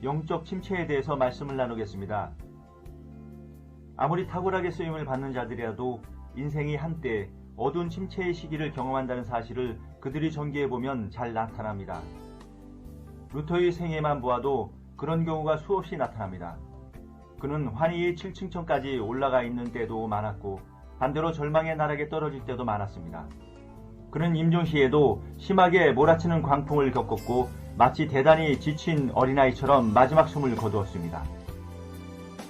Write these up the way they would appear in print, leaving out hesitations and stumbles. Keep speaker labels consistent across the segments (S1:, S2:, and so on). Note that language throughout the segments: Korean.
S1: 영적 침체에 대해서 말씀을 나누겠습니다. 아무리 탁월하게 쓰임을 받는 자들이라도 인생이 한때 어두운 침체의 시기를 경험한다는 사실을 그들이 전개해보면 잘 나타납니다. 루터의 생애만 보아도 그런 경우가 수없이 나타납니다. 그는 환희의 7층천까지 올라가 있는 때도 많았고 반대로 절망의 나락에 떨어질 때도 많았습니다. 그는 임종시에도 심하게 몰아치는 광풍을 겪었고 마치 대단히 지친 어린아이처럼 마지막 숨을 거두었습니다.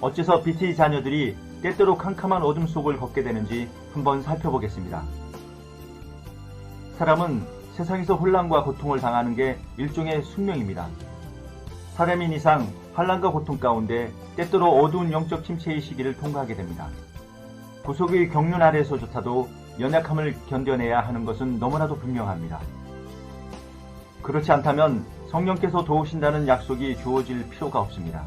S1: 어째서 비트의 자녀들이 때때로 캄캄한 어둠 속을 걷게 되는지 한번 살펴보겠습니다. 사람은 세상에서 혼란과 고통을 당하는 게 일종의 숙명입니다. 사람인 이상 환란과 고통 가운데 때때로 어두운 영적 침체의 시기를 통과하게 됩니다. 구속의 경륜 아래에서조차도 연약함을 견뎌내야 하는 것은 너무나도 분명합니다. 그렇지 않다면 성령께서 도우신다는 약속이 주어질 필요가 없습니다.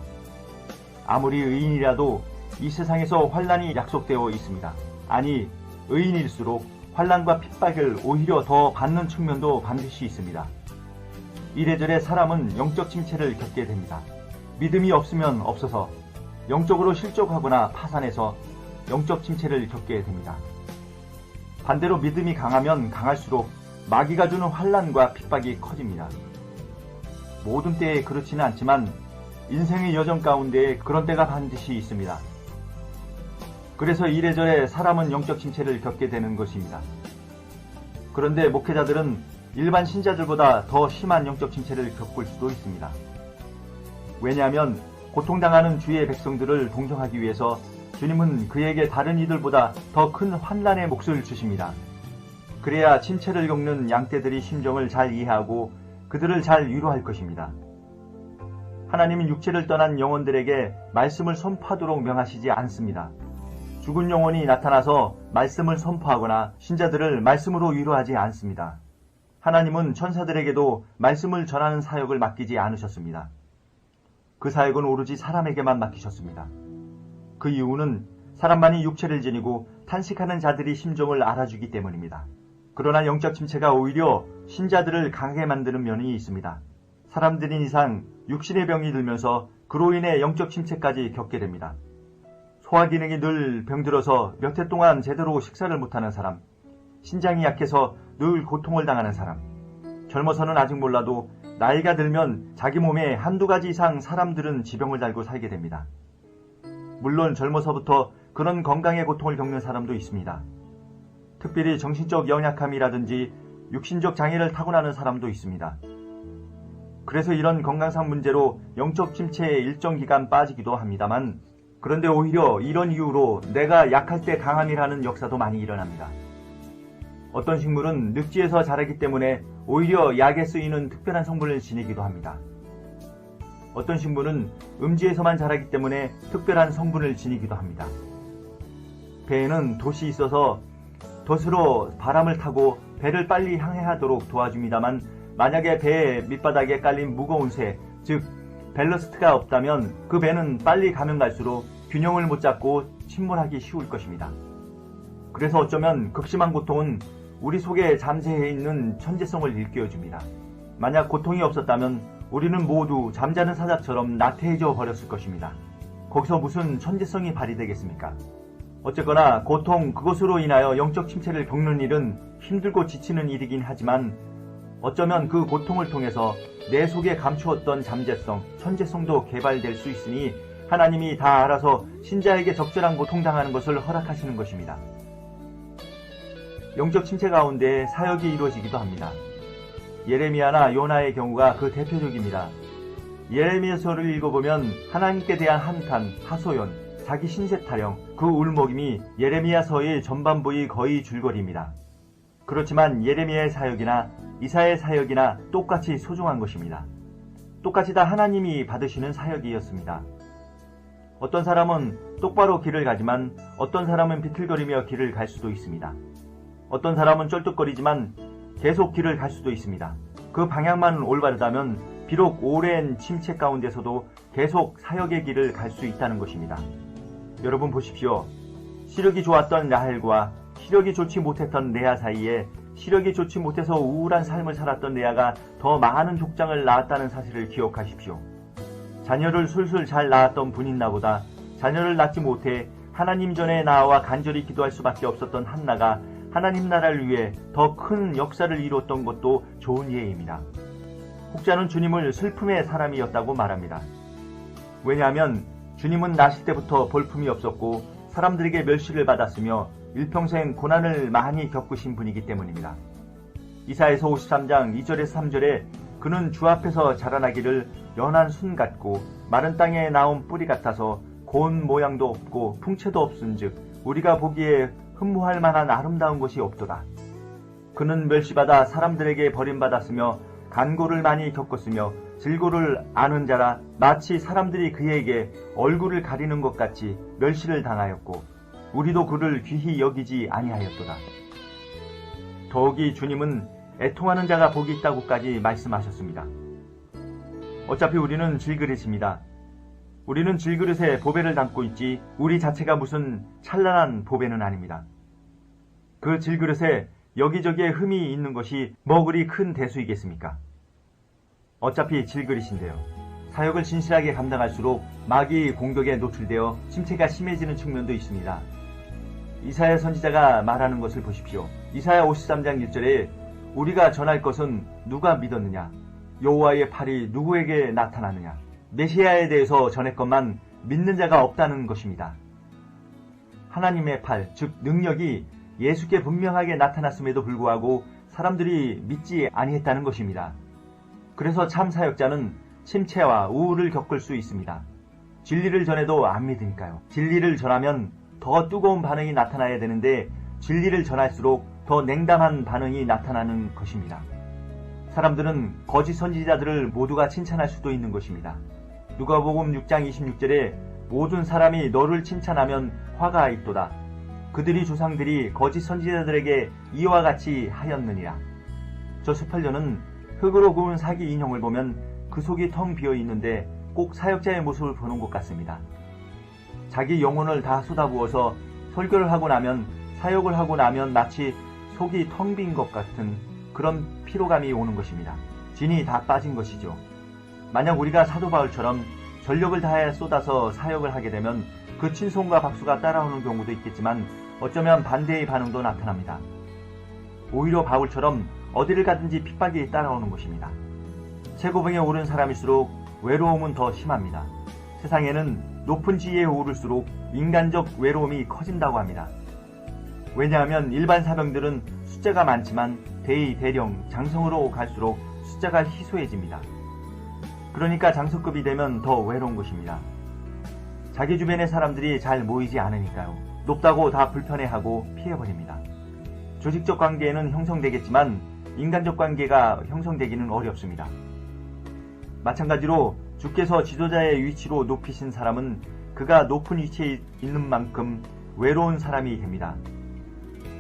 S1: 아무리 의인이라도 이 세상에서 환란이 약속되어 있습니다. 아니, 의인일수록 환란과 핍박을 오히려 더 받는 측면도 반드시 있습니다. 이래저래 사람은 영적 침체를 겪게 됩니다. 믿음이 없으면 없어서 영적으로 실족하거나 파산해서 영적 침체를 겪게 됩니다. 반대로 믿음이 강하면 강할수록 마귀가 주는 환란과 핍박이 커집니다. 모든 때에 그렇지는 않지만 인생의 여정 가운데 그런 때가 반드시 있습니다. 그래서 이래저래 사람은 영적 침체를 겪게 되는 것입니다. 그런데 목회자들은 일반 신자들보다 더 심한 영적 침체를 겪을 수도 있습니다. 왜냐하면 고통당하는 주의 백성들을 동정하기 위해서 주님은 그에게 다른 이들보다 더 큰 환난의 몫을 주십니다. 그래야 침체를 겪는 양떼들이 심정을 잘 이해하고 그들을 잘 위로할 것입니다. 하나님은 육체를 떠난 영혼들에게 말씀을 선포하도록 명하시지 않습니다. 죽은 영혼이 나타나서 말씀을 선포하거나 신자들을 말씀으로 위로하지 않습니다. 하나님은 천사들에게도 말씀을 전하는 사역을 맡기지 않으셨습니다. 그 사역은 오로지 사람에게만 맡기셨습니다. 그 이유는 사람만이 육체를 지니고 탄식하는 자들이 심정을 알아주기 때문입니다. 그러나 영적 침체가 오히려 신자들을 강하게 만드는 면이 있습니다. 사람들인 이상 육신의 병이 들면서 그로 인해 영적 침체까지 겪게 됩니다. 소화기능이 늘 병들어서 몇 해 동안 제대로 식사를 못하는 사람, 신장이 약해서 늘 고통을 당하는 사람, 젊어서는 아직 몰라도 나이가 들면 자기 몸에 한두 가지 이상 사람들은 지병을 달고 살게 됩니다. 물론 젊어서부터 그런 건강의 고통을 겪는 사람도 있습니다. 특별히 정신적 연약함이라든지 육신적 장애를 타고나는 사람도 있습니다. 그래서 이런 건강상 문제로 영적 침체에 일정 기간 빠지기도 합니다만, 그런데 오히려 이런 이유로 내가 약할 때 강함이라는 역사도 많이 일어납니다. 어떤 식물은 늪지에서 자라기 때문에 오히려 약에 쓰이는 특별한 성분을 지니기도 합니다. 어떤 식물은 음지에서만 자라기 때문에 특별한 성분을 지니기도 합니다. 배에는 돛이 있어서 돛으로 바람을 타고 배를 빨리 항해하도록 도와줍니다만, 만약에 배의 밑바닥에 깔린 무거운 새, 즉 밸러스트가 없다면 그 배는 빨리 가면 갈수록 균형을 못 잡고 침몰하기 쉬울 것입니다. 그래서 어쩌면 극심한 고통은 우리 속에 잠재해 있는 천재성을 일깨워줍니다. 만약 고통이 없었다면 우리는 모두 잠자는 사자처럼 나태해져 버렸을 것입니다. 거기서 무슨 천재성이 발휘되겠습니까? 어쨌거나 고통, 그것으로 인하여 영적 침체를 겪는 일은 힘들고 지치는 일이긴 하지만 어쩌면 그 고통을 통해서 내 속에 감추었던 잠재성, 천재성도 개발될 수 있으니 하나님이 다 알아서 신자에게 적절한 고통당하는 것을 허락하시는 것입니다. 영적 침체 가운데 사역이 이루어지기도 합니다. 예레미야나 요나의 경우가 그 대표적입니다. 예레미야서를 읽어보면 하나님께 대한 한탄, 하소연, 자기 신세 타령, 그 울먹임이 예레미야서의 전반부의 거의 줄거리입니다. 그렇지만 예레미야의 사역이나 이사야의 사역이나 똑같이 소중한 것입니다. 똑같이 다 하나님이 받으시는 사역이었습니다. 어떤 사람은 똑바로 길을 가지만 어떤 사람은 비틀거리며 길을 갈 수도 있습니다. 어떤 사람은 쩔뚝거리지만 계속 길을 갈 수도 있습니다. 그 방향만 올바르다면 비록 오랜 침체 가운데서도 계속 사역의 길을 갈 수 있다는 것입니다. 여러분 보십시오. 시력이 좋았던 라헬과 시력이 좋지 못했던 레아 사이에 시력이 좋지 못해서 우울한 삶을 살았던 레아가 더 많은 족장을 낳았다는 사실을 기억하십시오. 자녀를 술술 잘 낳았던 분인 나보다 자녀를 낳지 못해 하나님 전에 나와 간절히 기도할 수밖에 없었던 한나가 하나님 나라를 위해 더 큰 역사를 이루었던 것도 좋은 예입니다. 혹자는 주님을 슬픔의 사람이었다고 말합니다. 왜냐하면 주님은 나실 때부터 볼품이 없었고 사람들에게 멸시를 받았으며 일평생 고난을 많이 겪으신 분이기 때문입니다. 이사야서 53장 2절에서 3절에 그는 주 앞에서 자라나기를 연한 순 같고 마른 땅에 나온 뿌리 같아서 고운 모양도 없고 풍채도 없은즉 우리가 보기에 흠모할 만한 아름다운 것이 없도다. 그는 멸시받아 사람들에게 버림받았으며 간고를 많이 겪었으며 질고를 아는 자라 마치 사람들이 그에게 얼굴을 가리는 것 같이 멸시를 당하였고 우리도 그를 귀히 여기지 아니하였도다. 더욱이 주님은 애통하는 자가 복이 있다고까지 말씀하셨습니다. 어차피 우리는 질그릇입니다. 우리는 질그릇에 보배를 담고 있지 우리 자체가 무슨 찬란한 보배는 아닙니다. 그 질그릇에 여기저기에 흠이 있는 것이 뭐 그리 큰 대수이겠습니까? 어차피 질그릇인데요. 사역을 진실하게 감당할수록 마귀 공격에 노출되어 침체가 심해지는 측면도 있습니다. 이사야 선지자가 말하는 것을 보십시오. 이사야 53장 1절에 우리가 전할 것은 누가 믿었느냐? 여호와의 팔이 누구에게 나타나느냐? 메시아에 대해서 전했건만 믿는 자가 없다는 것입니다. 하나님의 팔, 즉 능력이 예수께 분명하게 나타났음에도 불구하고 사람들이 믿지 아니했다는 것입니다. 그래서 참 사역자는 침체와 우울을 겪을 수 있습니다. 진리를 전해도 안 믿으니까요. 진리를 전하면 더 뜨거운 반응이 나타나야 되는데 진리를 전할수록 더 냉담한 반응이 나타나는 것입니다. 사람들은 거짓 선지자들을 모두가 칭찬할 수도 있는 것입니다. 누가복음 6장 26절에 모든 사람이 너를 칭찬하면 화가 있도다. 그들이 조상들이 거짓 선지자들에게 이와 같이 하였느니라. 저 18년은 흙으로 구운 사기 인형을 보면 그 속이 텅 비어 있는데 꼭 사역자의 모습을 보는 것 같습니다. 자기 영혼을 다 쏟아부어서 설교를 하고 나면 사역을 하고 나면 마치 속이 텅 빈 것 같은 그런 피로감이 오는 것입니다. 진이 다 빠진 것이죠. 만약 우리가 사도 바울처럼 전력을 다해 쏟아서 사역을 하게 되면 그 친송과 박수가 따라오는 경우도 있겠지만 어쩌면 반대의 반응도 나타납니다. 오히려 바울처럼 어디를 가든지 핍박이 따라오는 것입니다. 최고봉에 오른 사람일수록 외로움은 더 심합니다. 세상에는 높은 지위에 오를수록 인간적 외로움이 커진다고 합니다. 왜냐하면 일반 사병들은 숫자가 많지만 대위, 대령, 장성으로 갈수록 숫자가 희소해집니다. 그러니까 장성급이 되면 더 외로운 것입니다. 자기 주변의 사람들이 잘 모이지 않으니까요. 높다고 다 불편해하고 피해버립니다. 조직적 관계는 형성되겠지만 인간적 관계가 형성되기는 어렵습니다. 마찬가지로 주께서 지도자의 위치로 높이신 사람은 그가 높은 위치에 있는 만큼 외로운 사람이 됩니다.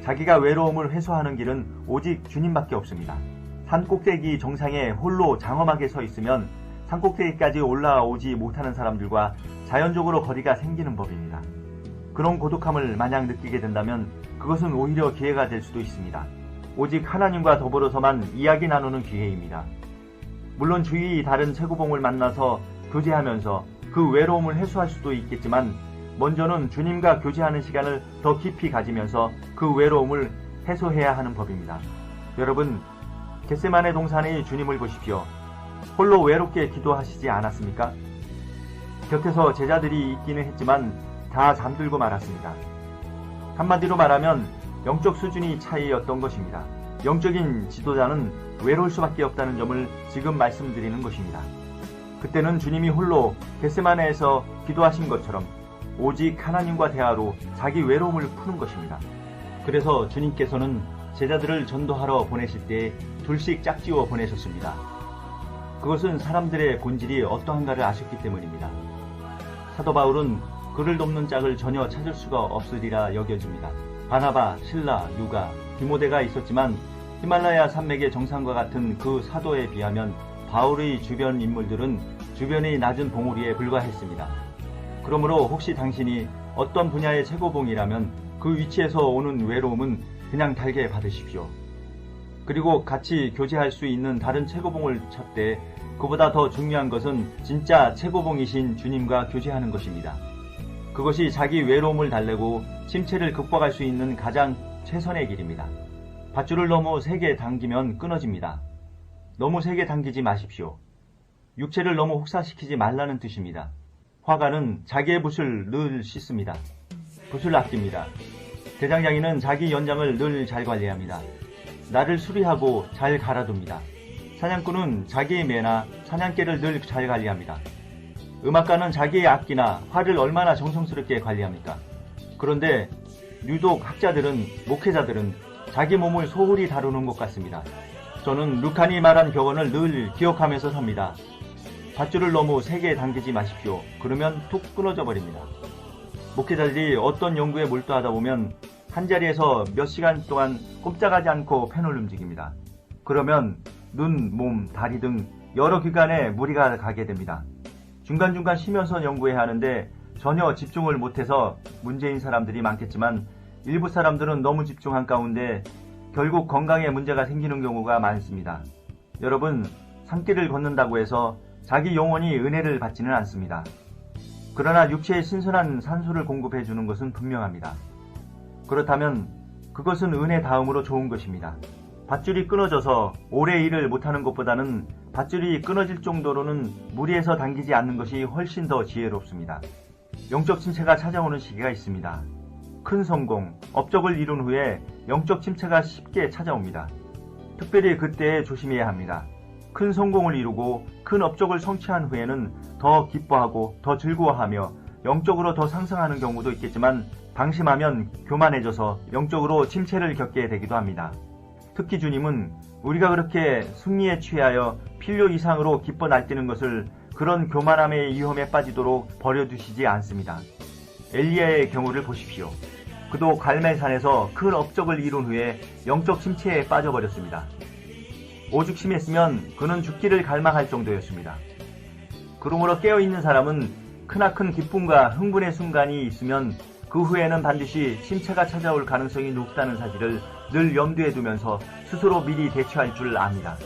S1: 자기가 외로움을 해소하는 길은 오직 주님밖에 없습니다. 산꼭대기 정상에 홀로 장엄하게 서 있으면 산꼭대기까지 올라오지 못하는 사람들과 자연적으로 거리가 생기는 법입니다. 그런 고독함을 마냥 느끼게 된다면 그것은 오히려 기회가 될 수도 있습니다. 오직 하나님과 더불어서만 이야기 나누는 기회입니다. 물론 주위 다른 최고봉을 만나서 교제하면서 그 외로움을 해소할 수도 있겠지만 먼저는 주님과 교제하는 시간을 더 깊이 가지면서 그 외로움을 해소해야 하는 법입니다. 여러분, 겟세마네 동산의 주님을 보십시오. 홀로 외롭게 기도하시지 않았습니까? 곁에서 제자들이 있기는 했지만 다 잠들고 말았습니다. 한마디로 말하면 영적 수준이 차이였던 것입니다. 영적인 지도자는 외로울 수밖에 없다는 점을 지금 말씀드리는 것입니다. 그때는 주님이 홀로 겟세마네에서 기도하신 것처럼 오직 하나님과 대화로 자기 외로움을 푸는 것입니다. 그래서 주님께서는 제자들을 전도하러 보내실 때 둘씩 짝지어 보내셨습니다. 그것은 사람들의 본질이 어떠한가를 아셨기 때문입니다. 사도 바울은 그를 돕는 짝을 전혀 찾을 수가 없으리라 여겨집니다. 바나바, 실라, 누가, 디모데가 있었지만 히말라야 산맥의 정상과 같은 그 사도에 비하면 바울의 주변 인물들은 주변의 낮은 봉우리에 불과했습니다. 그러므로 혹시 당신이 어떤 분야의 최고봉이라면 그 위치에서 오는 외로움은 그냥 달게 받으십시오. 그리고 같이 교제할 수 있는 다른 최고봉을 찾되 그보다 더 중요한 것은 진짜 최고봉이신 주님과 교제하는 것입니다. 그것이 자기 외로움을 달래고 침체를 극복할 수 있는 가장 최선의 길입니다. 밧줄을 너무 세게 당기면 끊어집니다. 너무 세게 당기지 마십시오. 육체를 너무 혹사시키지 말라는 뜻입니다. 화가는 자기의 붓을 늘 씻습니다. 붓을 아낍니다. 대장장이는 자기 연장을 늘 잘 관리합니다. 나를 수리하고 잘 갈아둡니다. 사냥꾼은 자기의 매나 사냥개를 늘 잘 관리합니다. 음악가는 자기의 악기나 활을 얼마나 정성스럽게 관리합니까? 그런데 유독 학자들은, 목회자들은 자기 몸을 소홀히 다루는 것 같습니다. 저는 루칸이 말한 격언을 늘 기억하면서 삽니다. 밧줄을 너무 세게 당기지 마십시오. 그러면 툭 끊어져 버립니다. 목회자들이 어떤 연구에 몰두하다 보면 한자리에서 몇 시간 동안 꼼짝하지 않고 펜을 움직입니다. 그러면 눈, 몸, 다리 등 여러 기관에 무리가 가게 됩니다. 중간중간 쉬면서 연구해야 하는데 전혀 집중을 못해서 문제인 사람들이 많겠지만 일부 사람들은 너무 집중한 가운데 결국 건강에 문제가 생기는 경우가 많습니다. 여러분, 산길을 걷는다고 해서 자기 영혼이 은혜를 받지는 않습니다. 그러나 육체에 신선한 산소를 공급해 주는 것은 분명합니다. 그렇다면 그것은 은혜 다음으로 좋은 것입니다. 밧줄이 끊어져서 오래 일을 못하는 것보다는 밧줄이 끊어질 정도로는 무리해서 당기지 않는 것이 훨씬 더 지혜롭습니다. 영적 침체가 찾아오는 시기가 있습니다. 큰 성공, 업적을 이룬 후에 영적 침체가 쉽게 찾아옵니다. 특별히 그때에 조심해야 합니다. 큰 성공을 이루고 큰 업적을 성취한 후에는 더 기뻐하고 더 즐거워하며 영적으로 더 상승하는 경우도 있겠지만 방심하면 교만해져서 영적으로 침체를 겪게 되기도 합니다. 특히 주님은 우리가 그렇게 승리에 취하여 필요 이상으로 기뻐 날뛰는 것을 그런 교만함의 위험에 빠지도록 버려두시지 않습니다. 엘리야의 경우를 보십시오. 그도 갈멜산에서 큰 업적을 이룬 후에 영적 침체에 빠져버렸습니다. 오죽심했으면 그는 죽기를 갈망할 정도였습니다. 그러므로 깨어있는 사람은 크나큰 기쁨과 흥분의 순간이 있으면 그 후에는 반드시 침체가 찾아올 가능성이 높다는 사실을 늘 염두에 두면서 스스로 미리 대처할 줄 압니다.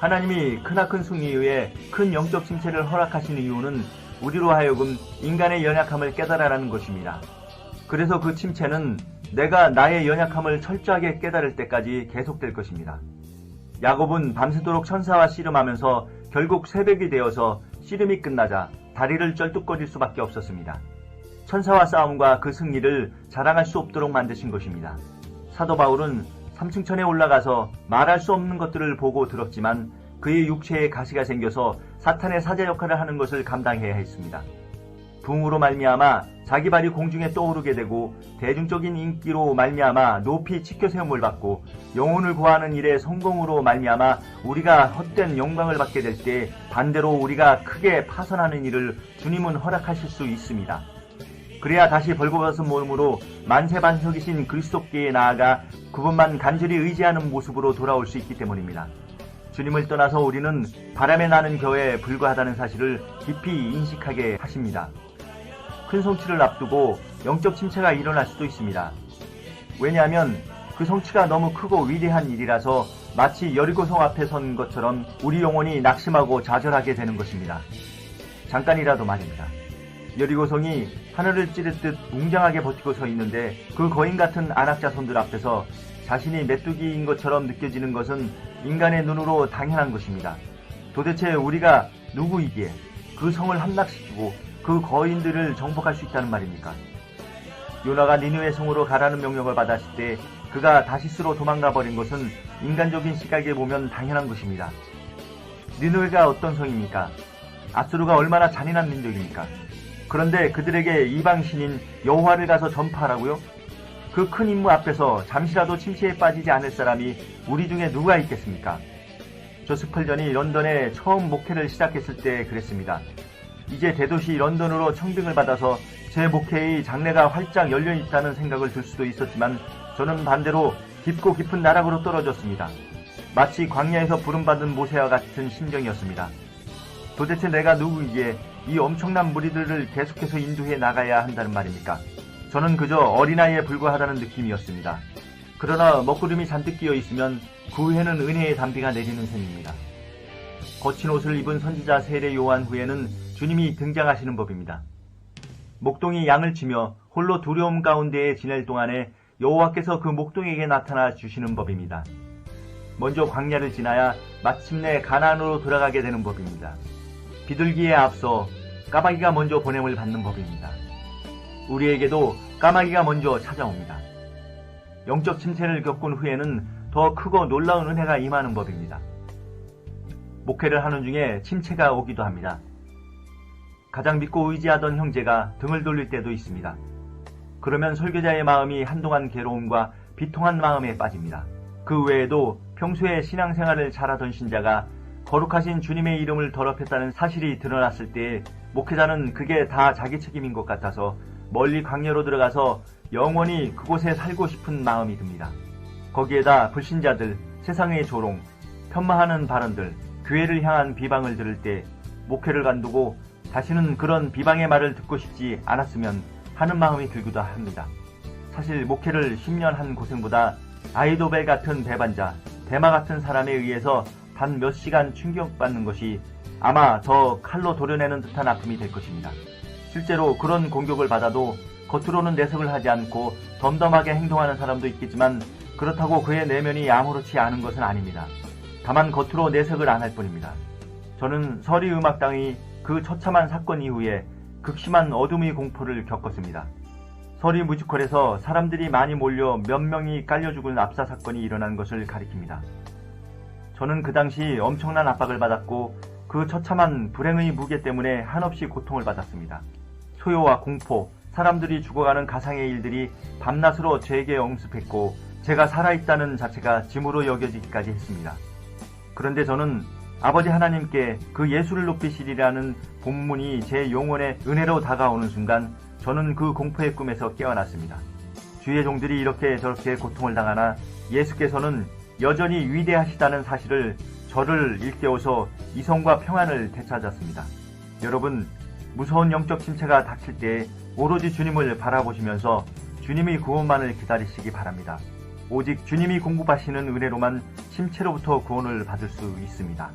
S1: 하나님이 크나큰 승리 이후에 큰 영적 침체를 허락하시는 이유는 우리로 하여금 인간의 연약함을 깨달아라는 것입니다. 그래서 그 침체는 내가 나의 연약함을 철저하게 깨달을 때까지 계속될 것입니다. 야곱은 밤새도록 천사와 씨름하면서 결국 새벽이 되어서 씨름이 끝나자 다리를 쩔뚝거릴 수밖에 없었습니다. 천사와 싸움과 그 승리를 자랑할 수 없도록 만드신 것입니다. 사도 바울은 3층천에 올라가서 말할 수 없는 것들을 보고 들었지만 그의 육체에 가시가 생겨서 사탄의 사자 역할을 하는 것을 감당해야 했습니다. 부흥으로 말미암아 자기 발이 공중에 떠오르게 되고 대중적인 인기로 말미암아 높이 치켜세움을 받고 영혼을 구하는 일의 성공으로 말미암아 우리가 헛된 영광을 받게 될 때 반대로 우리가 크게 파산하는 일을 주님은 허락하실 수 있습니다. 그래야 다시 벌거벗은 몸으로 만세반석이신 그리스도께에 나아가 그분만 간절히 의지하는 모습으로 돌아올 수 있기 때문입니다. 주님을 떠나서 우리는 바람에 나는 겨에 불과하다는 사실을 깊이 인식하게 하십니다. 큰 성취를 앞두고 영적 침체가 일어날 수도 있습니다. 왜냐하면 그 성취가 너무 크고 위대한 일이라서 마치 여리고성 앞에 선 것처럼 우리 영혼이 낙심하고 좌절하게 되는 것입니다. 잠깐이라도 말입니다. 여리고성이 하늘을 찌르듯 웅장하게 버티고 서 있는데 그 거인 같은 안악자손들 앞에서 자신이 메뚜기인 것처럼 느껴지는 것은 인간의 눈으로 당연한 것입니다. 도대체 우리가 누구이기에 그 성을 함락시키고 그 거인들을 정복할 수 있다는 말입니까? 요나가 니느웨 성으로 가라는 명령을 받았을 때 그가 다시스로 도망가 버린 것은 인간적인 시각에 보면 당연한 것입니다. 니느웨가 어떤 성입니까? 아수르가 얼마나 잔인한 민족입니까? 그런데 그들에게 이방신인 여호와를 가서 전파하라고요? 그 큰 임무 앞에서 잠시라도 침체에 빠지지 않을 사람이 우리 중에 누가 있겠습니까? 저 스펄전이 런던에 처음 목회를 시작했을 때 그랬습니다. 이제 대도시 런던으로 청빙을 받아서 제 목회의 장래가 활짝 열려있다는 생각을 들 수도 있었지만 저는 반대로 깊고 깊은 나락으로 떨어졌습니다. 마치 광야에서 부름받은 모세와 같은 심정이었습니다. 도대체 내가 누구이기에 이 엄청난 무리들을 계속해서 인도해 나가야 한다는 말입니까? 저는 그저 어린아이에 불과하다는 느낌이었습니다. 그러나 먹구름이 잔뜩 끼어 있으면 그 후에는 은혜의 단비가 내리는 셈입니다. 거친 옷을 입은 선지자 세례 요한 후에는 주님이 등장하시는 법입니다. 목동이 양을 치며 홀로 두려움 가운데에 지낼 동안에 여호와께서 그 목동에게 나타나 주시는 법입니다. 먼저 광야를 지나야 마침내 가나안으로 들어가게 되는 법입니다. 비둘기에 앞서 까마귀가 먼저 보냄을 받는 법입니다. 우리에게도 까마귀가 먼저 찾아옵니다. 영적 침체를 겪은 후에는 더 크고 놀라운 은혜가 임하는 법입니다. 목회를 하는 중에 침체가 오기도 합니다. 가장 믿고 의지하던 형제가 등을 돌릴 때도 있습니다. 그러면 설교자의 마음이 한동안 괴로움과 비통한 마음에 빠집니다. 그 외에도 평소에 신앙생활을 잘하던 신자가 거룩하신 주님의 이름을 더럽혔다는 사실이 드러났을 때 목회자는 그게 다 자기 책임인 것 같아서 멀리 광야로 들어가서 영원히 그곳에 살고 싶은 마음이 듭니다. 거기에다 불신자들, 세상의 조롱, 편마하는 발언들, 교회를 향한 비방을 들을 때 목회를 관두고 다시는 그런 비방의 말을 듣고 싶지 않았으면 하는 마음이 들기도 합니다. 사실 목회를 10년 한 고생보다 아이도벨 같은 배반자, 대마 같은 사람에 의해서 단 몇 시간 충격받는 것이 아마 더 칼로 도려내는 듯한 아픔이 될 것입니다. 실제로 그런 공격을 받아도 겉으로는 내색을 하지 않고 덤덤하게 행동하는 사람도 있겠지만 그렇다고 그의 내면이 아무렇지 않은 것은 아닙니다. 다만 겉으로 내색을 안 할 뿐입니다. 저는 서리음악당이 그 처참한 사건 이후에 극심한 어둠의 공포를 겪었습니다. 서리 뮤지컬에서 사람들이 많이 몰려 몇 명이 깔려 죽은 압사 사건이 일어난 것을 가리킵니다. 저는 그 당시 엄청난 압박을 받았고 그 처참한 불행의 무게 때문에 한없이 고통을 받았습니다. 소요와 공포, 사람들이 죽어가는 가상의 일들이 밤낮으로 제게 엄습했고 제가 살아있다는 자체가 짐으로 여겨지기까지 했습니다. 그런데 저는 아버지 하나님께 그 예수를 높이시리라는 본문이 제 영혼에 은혜로 다가오는 순간 저는 그 공포의 꿈에서 깨어났습니다. 주의 종들이 이렇게 저렇게 고통을 당하나 예수께서는 여전히 위대하시다는 사실을 저를 일깨워서 이성과 평안을 되찾았습니다. 여러분, 무서운 영적 침체가 닥칠 때 오로지 주님을 바라보시면서 주님의 구원만을 기다리시기 바랍니다. 오직 주님이 공급하시는 은혜로만 침체로부터 구원을 받을 수 있습니다.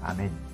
S1: 아멘.